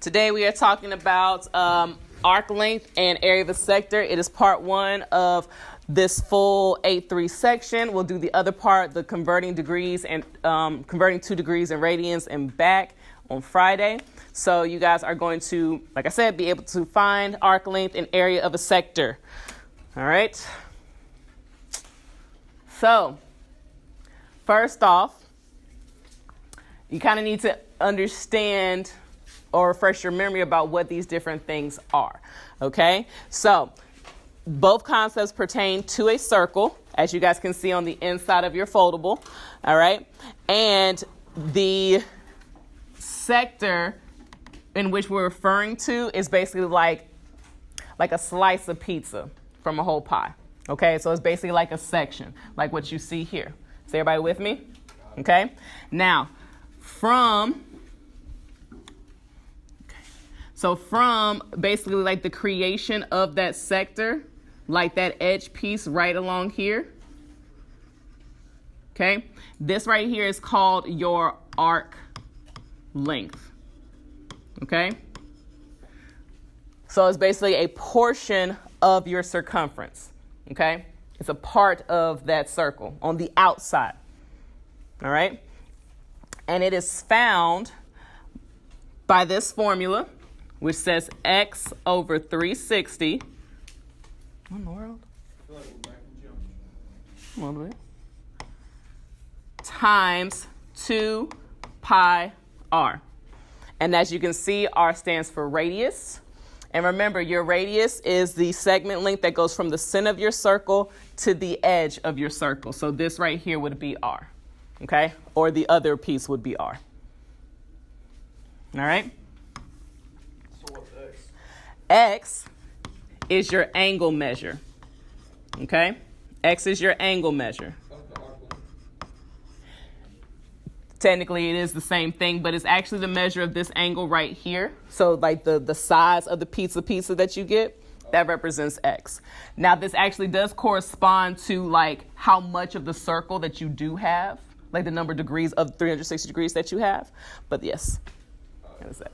Today we are talking about arc length and area of a sector. It is part one of this full 8-3 section. We'll do the other part, the converting degrees and converting 2 degrees and radians and back on Friday. So you guys are going to, like I said, be able to find arc length and area of a sector. All right. So first off, you kind of need to understand or refresh your memory about what these different things are. Okay, so both concepts pertain to a circle, as you guys can see on the inside of your foldable. All right, and the sector in which we're referring to is basically like a slice of pizza from a whole pie. Okay, so it's basically like a section, like what you see here. Is everybody with me? Okay, now from basically like the creation of that sector, like that edge piece right along here, okay, this right here is called your arc length, okay? So it's basically a portion of your circumference, okay? It's a part of that circle on the outside, all right? And it is found by this formula, which says x over 360. What in the world? A little bit. Times 2 pi r. And as you can see, r stands for radius. And remember, your radius is the segment length that goes from the center of your circle to the edge of your circle. So this right here would be r. Okay? Or the other piece would be r. All right? So what's x? X is your angle measure. Okay? X is your angle measure. Technically, it is the same thing, but it's actually the measure of this angle right here. So like the size of the pizza that you get, that represents x. Now, this actually does correspond to like how much of the circle that you do have, like the number of degrees of 360 degrees that you have. But yes, that's it.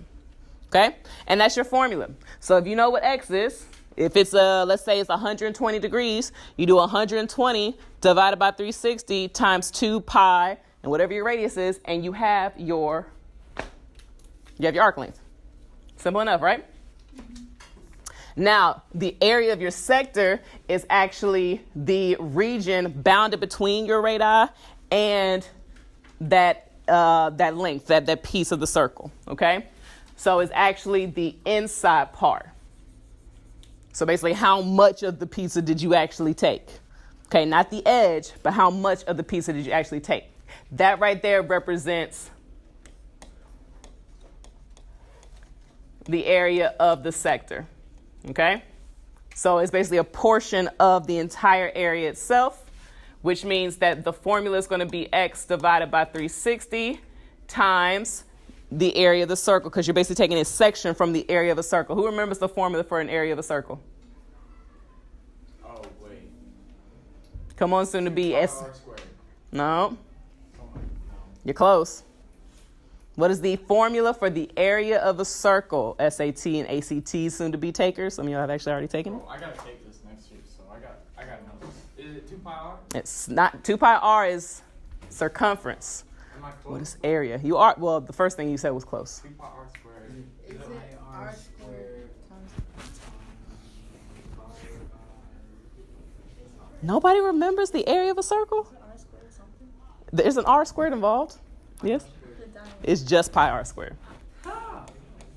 Okay? And that's your formula. So if you know what x is, if it's let's say it's 120 degrees, you do 120 divided by 360 times 2 pi and whatever your radius is, and you have your arc length. Simple enough, right? Now, the area of your sector is actually the region bounded between your radii and that length, that piece of the circle, okay? So it's actually the inside part. So basically, how much of the pizza did you actually take? Okay, not the edge, but how much of the pizza did you actually take? That right there represents the area of the sector, okay? So it's basically a portion of the entire area itself, which means that the formula is going to be x divided by 360 times the area of the circle, because you're basically taking a section from the area of a circle. Who remembers the formula for an area of a circle? Oh, wait. Come on, soon to be s. No. No. You're close. What is the formula for the area of a circle? SAT and ACT soon to be takers. Some of y'all have actually already taken it. Oh, I gotta take this next year, so I got numbers. Is it 2 pi r? It's not. 2 pi r is circumference. Am I close? What is area? You are, well, the first thing you said was close. 2 pi r squared. Is it r squared times? Nobody remembers the area of a circle? R squared something? There's an r squared involved. Yes? It's just pi r squared.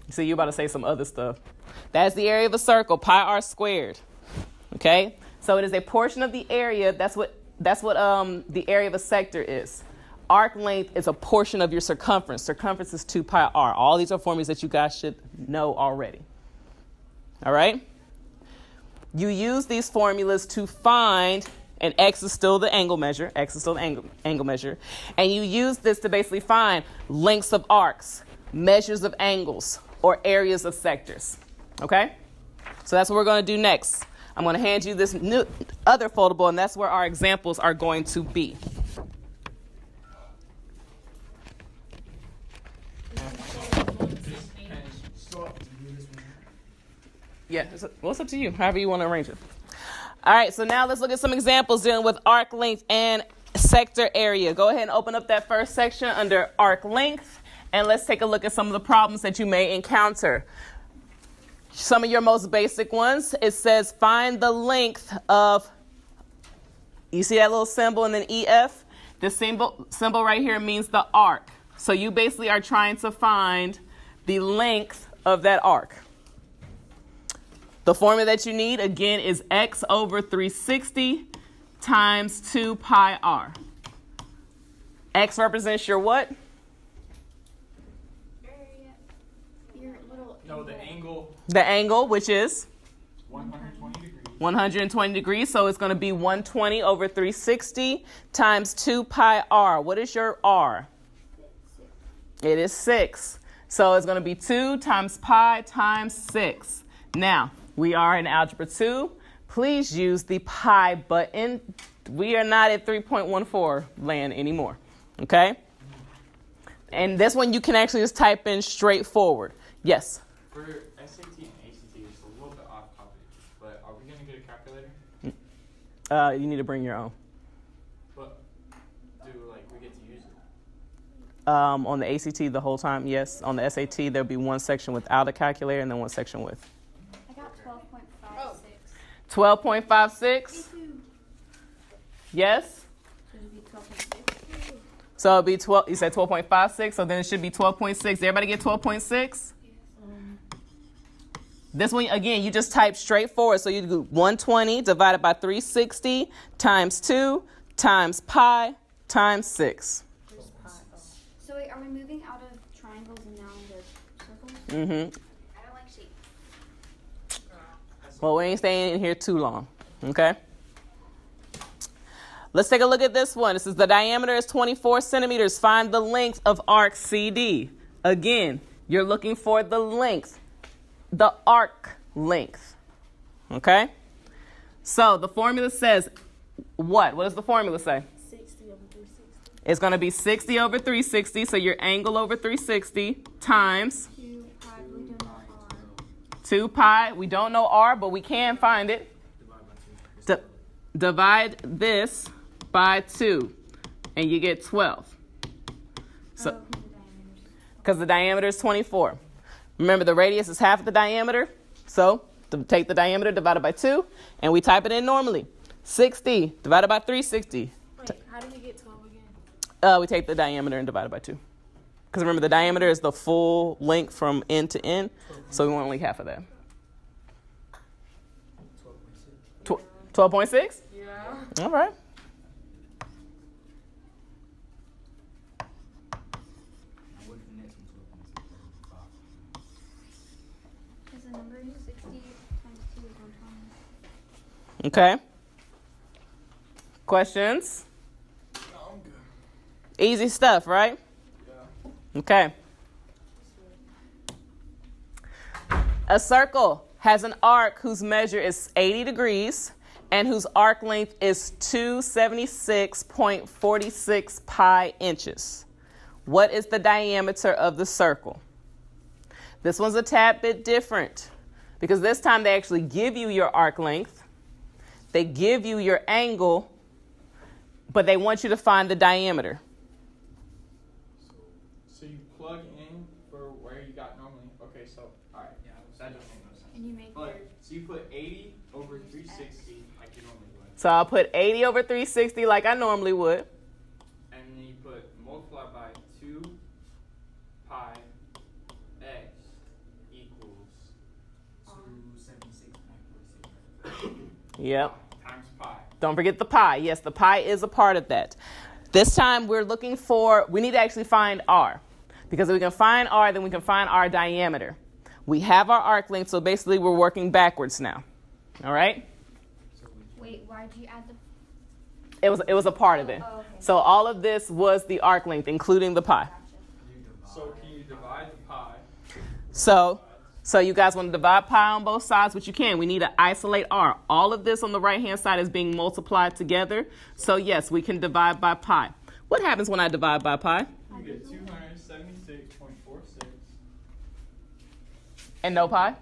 See, you're about to say some other stuff. That's the area of a circle, pi r squared. Okay? So it is a portion of the area. That's what the area of a sector is. Arc length is a portion of your circumference. Circumference is 2 pi r. All these are formulas that you guys should know already. All right? You use these formulas to find, and x is still the angle measure. X is still the angle measure. And you use this to basically find lengths of arcs, measures of angles, or areas of sectors. Okay? So that's what we're going to do next. I'm going to hand you this new other foldable, and that's where our examples are going to be. Yeah, well, it's up to you, however you want to arrange it. All right, so now let's look at some examples dealing with arc length and sector area. Go ahead and open up that first section under arc length, and let's take a look at some of the problems that you may encounter. Some of your most basic ones, it says find the length of, you see that little symbol and then EF? This symbol right here means the arc. So you basically are trying to find the length of that arc. The formula that you need, again, is x over 360 times 2 pi r. X represents your what? Your little No, the angle. The angle, which is 120 degrees. 120 degrees. So it's going to be 120 over 360 times 2 pi r. What is your r? It is 6. So it's going to be 2 times pi times 6. Now, we are in Algebra 2. Please use the pi button. We are not at 3.14 land anymore. Okay? And this one you can actually just type in straightforward. Yes? For SAT and ACT, it's a little bit off topic, but are we going to get a calculator? You need to bring your own. But do we get to use it? On the ACT the whole time, yes. On the SAT, there'll be one section without a calculator and then one section with. I got 12.56. 12.56? Yes? Should it be 12.6? So it'll be 12, you said 12.56, so then it should be 12.6. Everybody get 12.6? This one, again, you just type straight forward. So you do 120 divided by 360 times 2 times pi times 6. So wait, are we moving out of triangles and now into circles? Mm-hmm. I don't like shape. Well, we ain't staying in here too long, okay? Let's take a look at this one. It says the diameter is 24 centimeters. Find the length of arc CD. Again, you're looking for the length, the arc length, okay? So the formula says what? What does the formula say? 60 over 360. It's going to be 60 over 360, so your angle over 360 times 2 pi, we don't know r. 2 pi. We don't know r, but we can find it. Divide this by 2, and you get 12. So, because the diameter is 24. Remember, the radius is half the diameter. So, take the diameter divided by 2, and we type it in normally. 60 divided by 360. Wait, how do we get 12 again? We take the diameter and divide it by 2. Because remember, the diameter is the full length from end to end, so we want only half of that. 12.6? Yeah. All right. Because the number is 60 times 2 is 120. Okay. Questions? No, I'm good. Easy stuff, right? Yeah. Okay. A circle has an arc whose measure is 80 degrees and whose arc length is 276.46 pi inches. What is the diameter of the circle? This one's a tad bit different because this time they actually give you your arc length. They give you your angle, but they want you to find the diameter. So you plug in for where you got normally. Okay, so, all right, yeah, that doesn't make no sense. And you make But, your so you put 80 over 360 like you normally would. So I'll put 80 over 360 like I normally would. And then you put multiply by 2 pi x equals 276.46. Yep. times pi. Don't forget the pi. Yes, the pi is a part of that. This time we need to actually find r. Because if we can find r, then we can find our diameter. We have our arc length, so basically we're working backwards now. All right? Wait, why did you add the? It was a part of it. Oh, okay. So all of this was the arc length, including the pi. Gotcha. So can you divide the pi? So you guys want to divide pi on both sides, which you can. We need to isolate r. All of this on the right-hand side is being multiplied together. So yes, we can divide by pi. What happens when I divide by pi? You get 276.46 And no pi?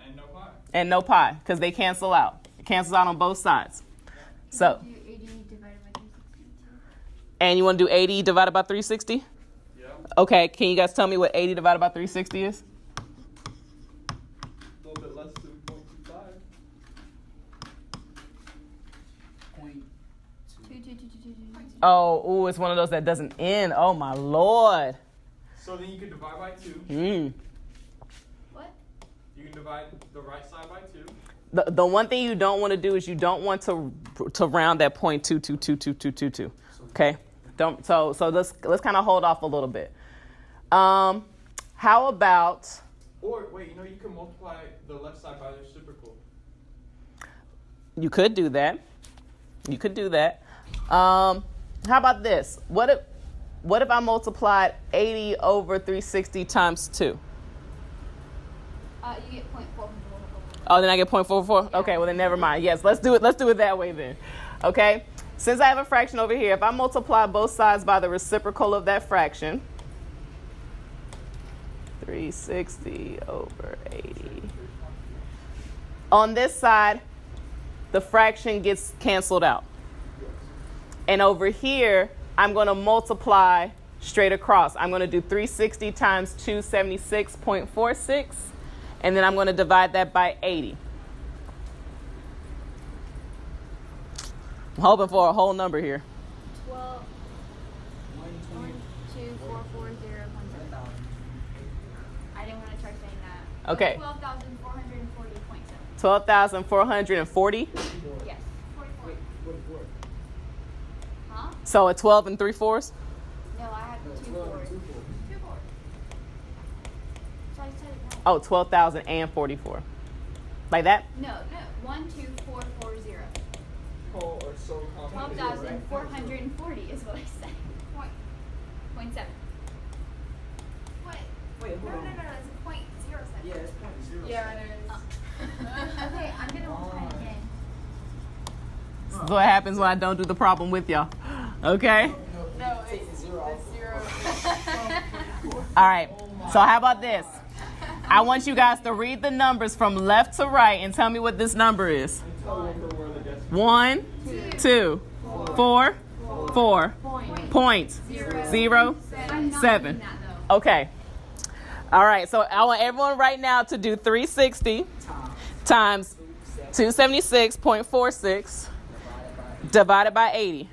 and no pi. and no pi, because they cancel out. It cancels out on both sides. So, Do 80 divided by 360. and you want to do 80 divided by 360? Yeah. Okay, can you guys tell me what 80 divided by 360 is? A little bit less than 0.25. Oh, ooh, it's one of those that doesn't end. Oh, my Lord. So then you can divide by 2. What? You can divide the right side by 2. The one thing you don't want to do is you don't want to round that point 2222222. Okay? So let's kind of hold off a little bit. How about Or wait, you can multiply the left side by the reciprocal. you could do that. You could do that. How about this? What if I multiplied 80 over 360 times 2? You get 0.4. Oh, then I get 0.44? Yeah. Okay, well then never mind. Yes, let's do it that way then. Okay? Since I have a fraction over here, if I multiply both sides by the reciprocal of that fraction, 360 over 80. On this side, the fraction gets canceled out. And over here, I'm going to multiply straight across. I'm going to do 360 times 276.46, and then I'm going to divide that by 80. I'm hoping for a whole number here. 12. 1244017. I didn't want to try saying that. Okay. 12,440.7. 12,440. Yes. 44. Huh? So a 12 and 3/4. No, I have 2 4s. 2 4s. So I said it right. Oh, 12,044. Like that? No. 12440. Oh, or so complicated. 12,440 is what I said. Point 7. What? Wait, hold on. No. It's a point 07. Yeah, it's 0.0. Yeah, it is. Okay, I'm gonna multiply again. This is what happens when I don't do the problem with y'all. Okay? No, take the 0 off. All right. So how about this? I want you guys to read the numbers from left to right and tell me what this number is. 1, 2, 4, 4, point 0, 7. Okay. All right. So I want everyone right now to do 360 times 276.46 divided by 80.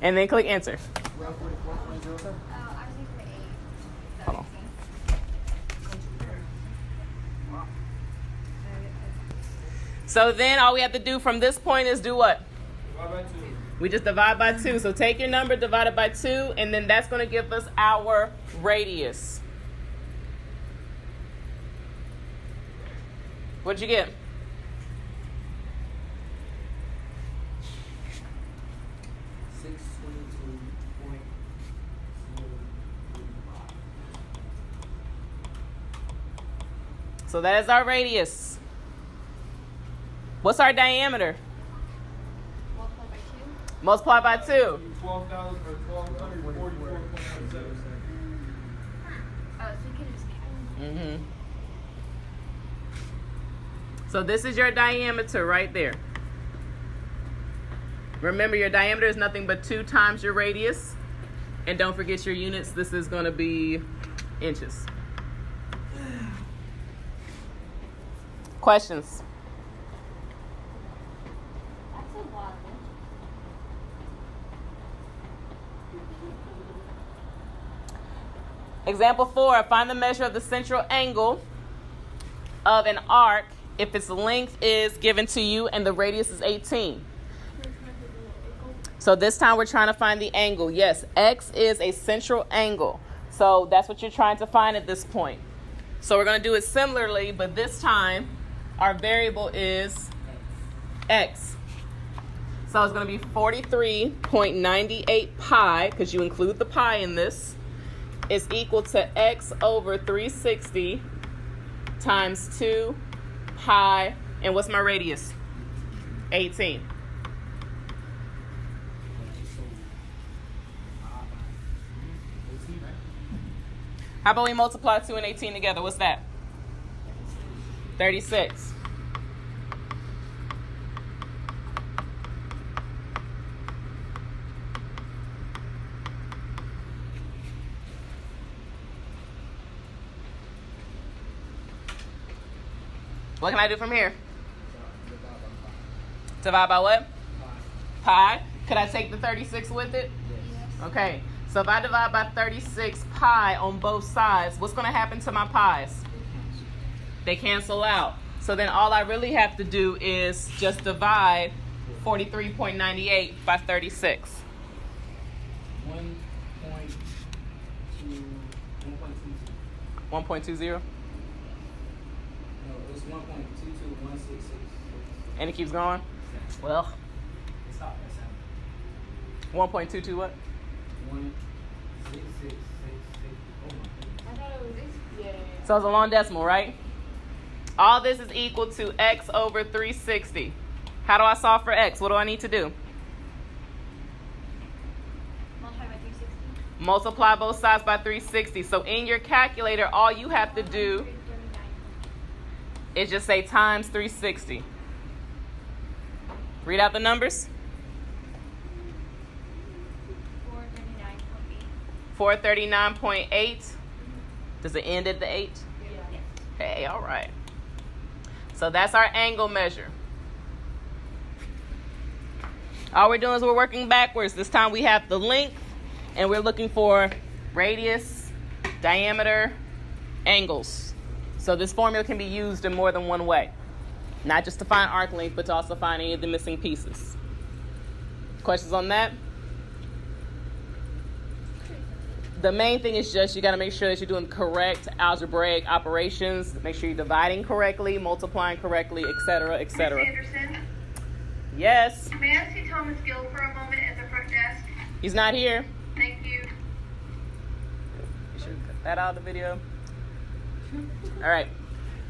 And then click enter. I was thinking 8. Hold on. So then all we have to do from this point is do what? Divide by 2. We just divide by 2. So take your number, divide it by 2, and then that's going to give us our radius. What'd you get? So that is our radius. What's our diameter? Multiply by 2. Multiply by 2. 12,000 or 1,244.17. Oh, so you could just count. So this is your diameter right there. Remember, your diameter is nothing but 2 times your radius. And don't forget your units. This is going to be inches. Questions? That's a lot. Example 4, find the measure of the central angle of an arc if its length is given to you and the radius is 18. So this time we're trying to find the angle. Yes, X is a central angle. So that's what you're trying to find at this point. So we're going to do it similarly, but this time our variable is X. So it's going to be 43.98 pi, because you include the pi in this, is equal to X over 360 times 2 pi, and what's my radius? 18. How about we multiply 2 and 18 together? What's that? 36. What can I do from here? Divide by what? Pi. Could I take the 36 with it? Yes. Okay. So if I divide by 36 pi on both sides, what's going to happen to my pi's? They cancel out. So then all I really have to do is just divide 43.98 by 36. 1.20? No, it's 1.22166. And it keeps going? Well, It's not that sound. 1.22 what? 16666. Oh my goodness. I thought it was yeah. So it's a long decimal, right? All this is equal to x over 360. How do I solve for x? What do I need to do? Multiply by 360. Multiply both sides by 360. So in your calculator, all you have to do 139. is just say times 360. Read out the numbers. 439.8. 439.8. Does it end at the 8? Yes. Hey, all right. So that's our angle measure. All we're doing is we're working backwards. This time we have the length, and we're looking for radius, diameter, angles. So this formula can be used in more than one way. Not just to find arc length, but to also find any of the missing pieces. Questions on that? The main thing is just you got to make sure that you're doing correct algebraic operations. Make sure you're dividing correctly, multiplying correctly, etc., etc. Ms. Anderson, Yes, may I see Thomas Gill for a moment at the front desk? he's not here. Thank you. You should cut that out of the video. All right,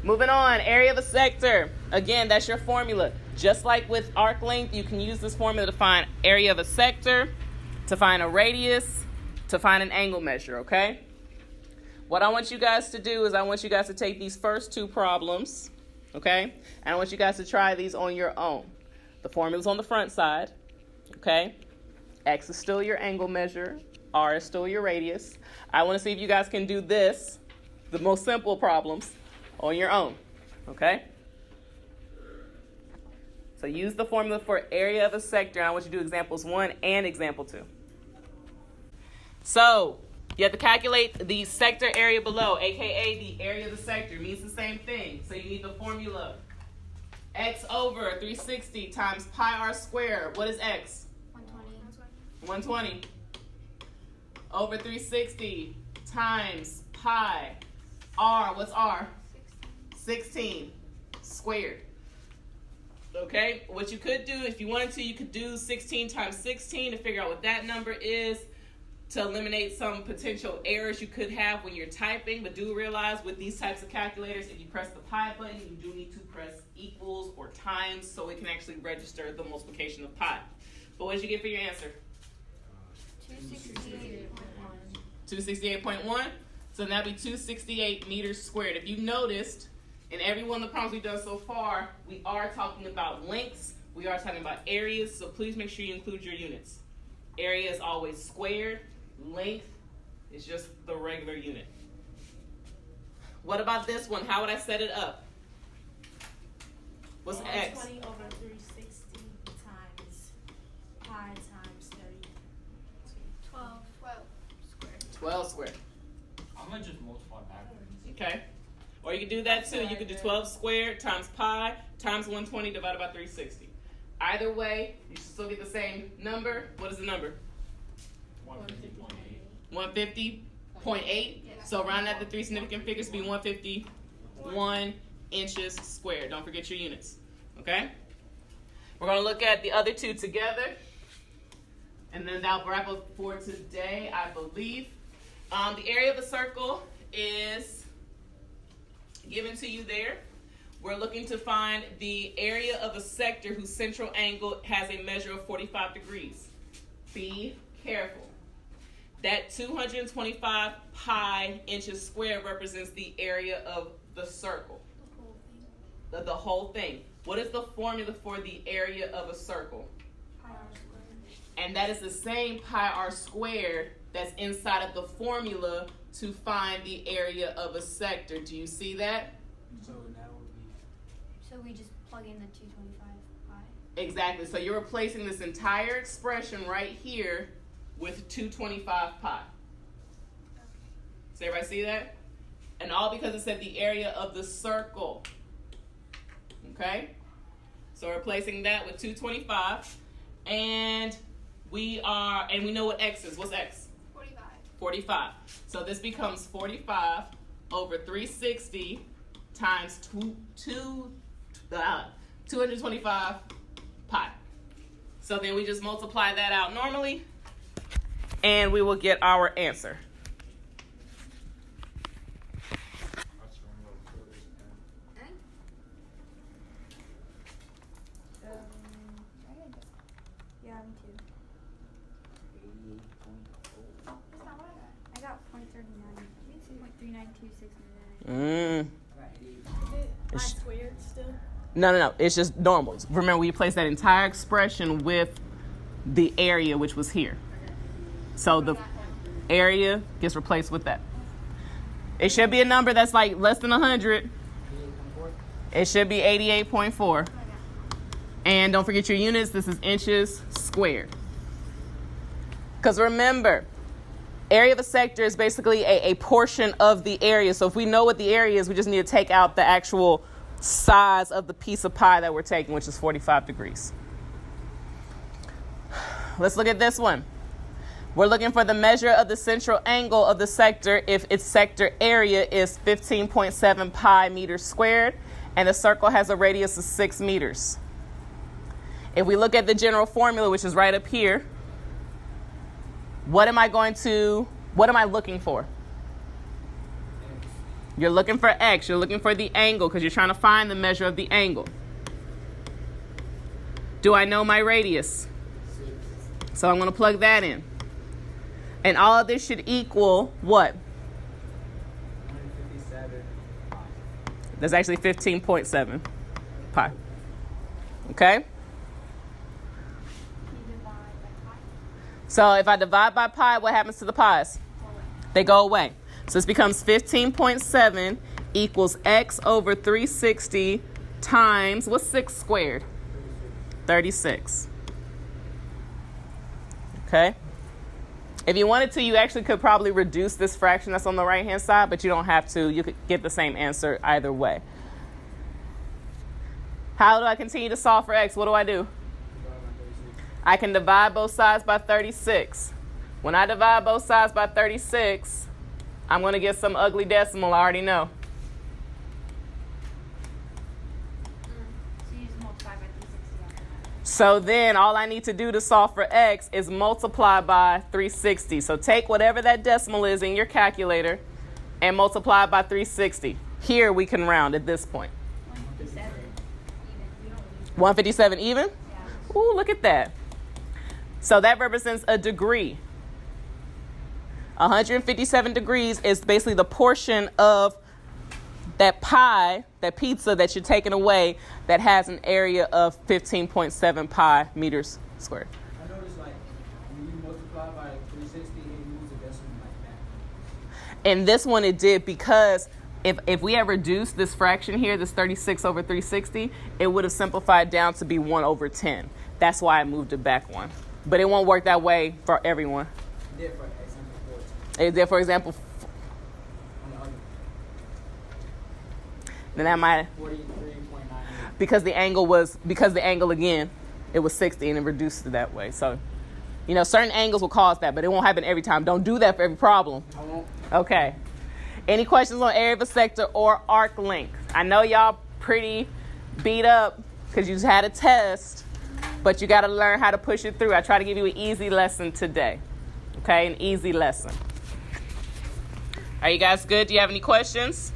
moving on. Area of a sector. Again, that's your formula. Just like with arc length, you can use this formula to find area of a sector, to find a radius, to find an angle measure, okay? What I want you guys to do is I want you guys to take these first two problems, okay? And I want you guys to try these on your own. The formula's on the front side, okay? X is still your angle measure. R is still your radius. I want to see if you guys can do this, the most simple problems, on your own, okay? So use the formula for area of a sector. And I want you to do examples 1 and example 2. So you have to calculate the sector area below, aka the area of the sector. It means the same thing. So you need the formula. X over 360 times pi r squared. What is X? 120. 120. Over 360 times pi r. What's r? 16 squared. Okay, what you could do, if you wanted to, you could do 16 times 16 to figure out what that number is, to eliminate some potential errors you could have when you're typing. But do realize with these types of calculators, if you press the pi button, you do need to press equals or times so it can actually register the multiplication of pi. But what did you get for your answer? 268.1. 268.1. So that'd be 268 meters squared. If you noticed, in every one of the problems we've done so far, we are talking about lengths. We are talking about areas. So please make sure you include your units. Area is always squared. Length is just the regular unit. What about this one? How would I set it up? What's X? 20 over 360 times pi times 30. 12. 12 squared. I'm gonna just multiply backwards. Okay. Or you could do that too. You could do 12 squared times pi times 120 divided by 360. Either way, you should still get the same number. What is the number? 150.8. 150.8. So round out the three significant figures to be 151 inches squared. Don't forget your units. Okay? We're going to look at the other two together. And then that'll wrap up for today, I believe. The area of a circle is given to you there. We're looking to find the area of a sector whose central angle has a measure of 45 degrees. Be careful. That 225 pi inches squared represents the area of the circle. The whole thing. What is the formula for the area of a circle? Pi r squared. And that is the same pi r squared that's inside of the formula to find the area of a sector. Do you see that? So that would be So we just plug in the 225 pi. Exactly. So you're replacing this entire expression right here with 225 pi. Does everybody see that? And all because it said the area of the circle. Okay? So we're replacing that with 225. And we know what x is. What's x? 45. 45. So this becomes 45 over 360 times 225 pi. So then we just multiply that out normally, and we will get our answer. Yeah, me too. That's not what I got. I got 0.39. Me too. 0.39269. Is it squared still? No. It's just normals. Remember, we placed that entire expression with the area, which was here. So the area gets replaced with that. It should be a number that's like less than 100. It should be 88.4. And don't forget your units. This is inches squared. Because remember, area of a sector is basically a portion of the area. So if we know what the area is, we just need to take out the actual size of the piece of pie that we're taking, which is 45 degrees. Let's look at this one. We're looking for the measure of the central angle of the sector if its sector area is 15.7 pi meters squared and the circle has a radius of 6 meters. If we look at the general formula, which is right up here, what am I looking for? You're looking for x. You're looking for the angle because you're trying to find the measure of the angle. Do I know my radius? So I'm going to plug that in. And all of this should equal what? 157 pi. That's actually 15.7 pi. Okay? So if I divide by pi, what happens to the pi's? They go away. So this becomes 15.7 equals x over 360 times, what's 6 squared? 36. Okay? If you wanted to, you actually could probably reduce this fraction that's on the right-hand side, but you don't have to. You could get the same answer either way. How do I continue to solve for x? What do? I can divide both sides by 36. When I divide both sides by 36, I'm going to get some ugly decimal, I already know. So you just multiply by 360 after that. So then all I need to do to solve for x is multiply by 360. So take whatever that decimal is in your calculator and multiply by 360. Here we can round at this point. 157 even? Yeah. Ooh, look at that. So that represents a degree. 157 degrees is basically the portion of that pie, that pizza that you're taking away that has an area of 15.7 pi meters squared. I noticed like when you multiply by 360, it moves the decimal like that. And this one it did because if we had reduced this fraction here, this 36 over 360, it would have simplified down to be 1 over 10. That's why I moved it back one. But it won't work that way for everyone. It did for example 14. It did, for example, On the other then that might, 43.98. because the angle again, it was 60 and it reduced it that way. So, certain angles will cause that, but it won't happen every time. Don't do that for every problem. I won't. Okay. Any questions on area of a sector or arc length? I know y'all pretty beat up because you just had a test, but you got to learn how to push it through. I try to give you an easy lesson today. Okay, an easy lesson. Are you guys good? Do you have any questions?